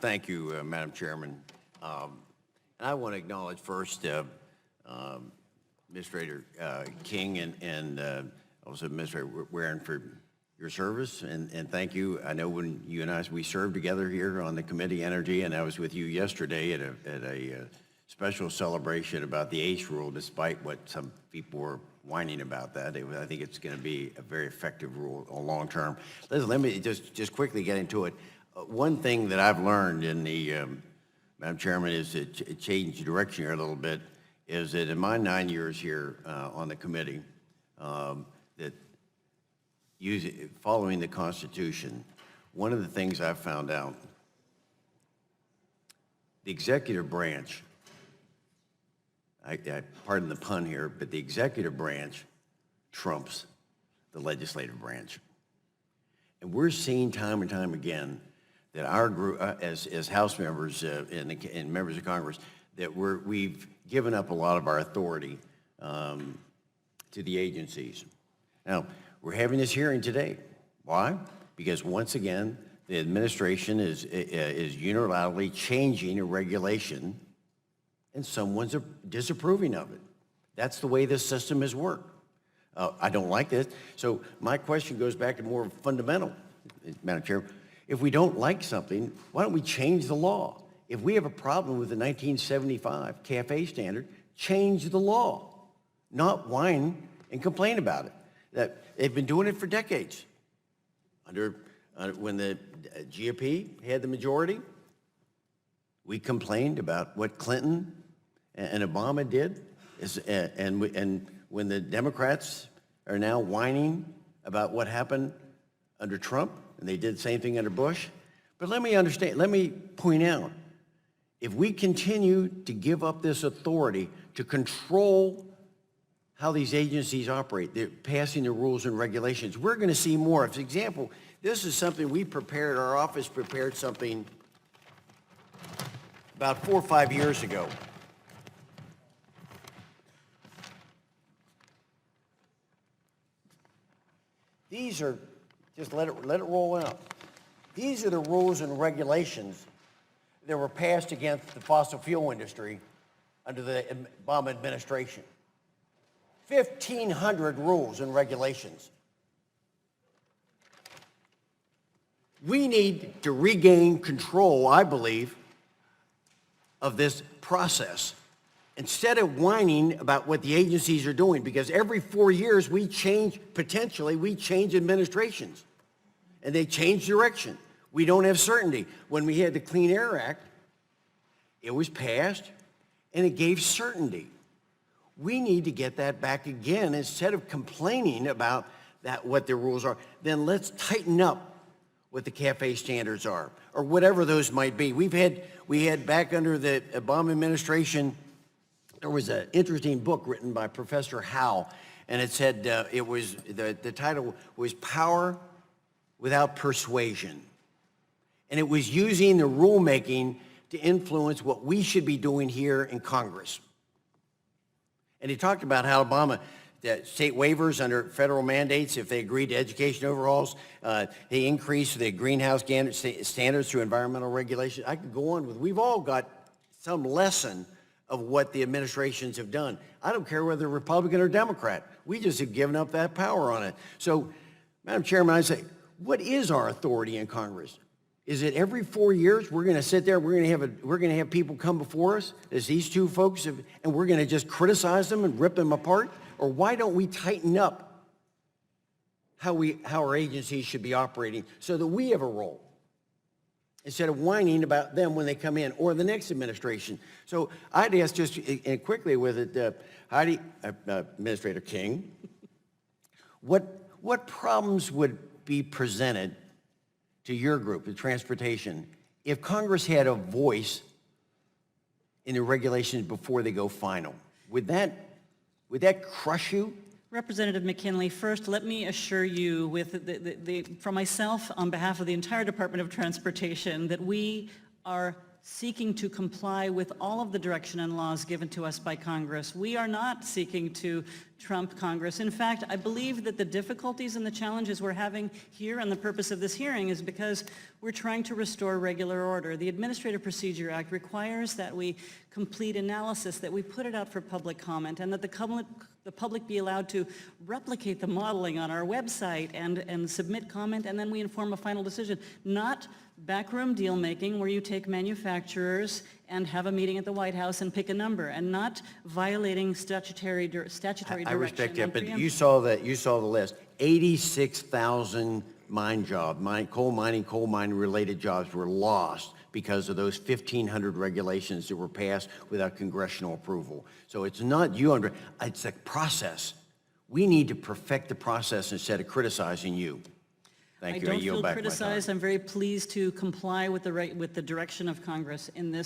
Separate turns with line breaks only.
Thank you, Madam Chairman. And I want to acknowledge first Administrator King and also Administrator Warren for your service, and thank you. I know when you and we served together here on the Committee Energy, and I was with you yesterday at a special celebration about the ACE rule, despite what some people were whining about that. I think it's going to be a very effective rule on long term. Let me just quickly get into it. One thing that I've learned in the, Madam Chairman, is to change direction here a little bit, is that in my 9 years here on the committee, that following the Constitution, one of the things I've found out, the executive branch, I pardon the pun here, but the executive branch trumps the legislative branch. And we're seeing time and time again that our group, as House members and members of Congress, that we've given up a lot of our authority to the agencies. Now, we're having this hearing today. Why? Because once again, the administration is unilaterally changing a regulation, and someone's disapproving of it. That's the way this system has worked. I don't like this. So my question goes back to more fundamental, Madam Chair. If we don't like something, why don't we change the law? If we have a problem with the 1975 CAFE standard, change the law, not whine and complain about it. That they've been doing it for decades. When the GOP had the majority, we complained about what Clinton and Obama did, and when the Democrats are now whining about what happened under Trump, and they did the same thing under Bush. But let me point out, if we continue to give up this authority to control how these agencies operate, they're passing the rules and regulations, we're going to see more. For example, this is something we prepared, our office prepared something about 4 or 5 years ago. These are, just let it roll out. These are the rules and regulations that were passed against the fossil fuel industry under the Obama administration. 1,500 rules and regulations. We need to regain control, I believe, of this process instead of whining about what the agencies are doing, because every 4 years we change administrations and they change direction. We don't have certainty. When we had the Clean Air Act, it was passed and it gave certainty. We need to get that back again. Instead of complaining about what the rules are, then let's tighten up what the CAFE standards are, or whatever those might be. We had back under the Obama administration, there was an interesting book written by Professor Howe, and it said the title was Power Without Persuasion. And it was using the rulemaking to influence what we should be doing here in Congress. And he talked about how Obama, that state waivers under federal mandates, if they agreed to education overhauls, they increased the greenhouse standards through environmental regulation. I could go on with, we've all got some lesson of what the administrations have done. I don't care whether Republican or Democrat. We just have given up that power on it. So, Madam Chairman, I say, what is our authority in Congress? Is it every 4 years we're going to sit there, we're going to have people come before us, as these two folks have, and we're going to just criticize them and rip them apart? Or why don't we tighten up how our agencies should be operating so that we have a role, instead of whining about them when they come in, or the next administration? So I'd ask just quickly with it, Heidi, Administrator King, what problems would be presented to your group, the transportation, if Congress had a voice in the regulations before they go final? Would that crush you?
Representative McKinley, first, let me assure you, from myself, on behalf of the entire Department of Transportation, that we are seeking to comply with all of the direction and laws given to us by Congress. We are not seeking to trump Congress. In fact, I believe that the difficulties and the challenges we're having here and the purpose of this hearing is because we're trying to restore regular order. The Administrative Procedure Act requires that we complete analysis, that we put it out for public comment, and that the public be allowed to replicate the modeling on our website and submit comment, and then we inform a final decision. Not backroom deal making where you take manufacturers and have a meeting at the White House and pick a number, and not violating statutory direction.
I respect that,
and
but
preemption.
you saw the list. 86,000 coal mining related jobs were lost because of those 1,500 regulations that were passed without congressional approval. So it's not it's a process. We need to perfect the process instead of criticizing you. Thank you.
I don't
yield
feel
back my time.
criticized. I'm very pleased to comply with the direction of Congress in this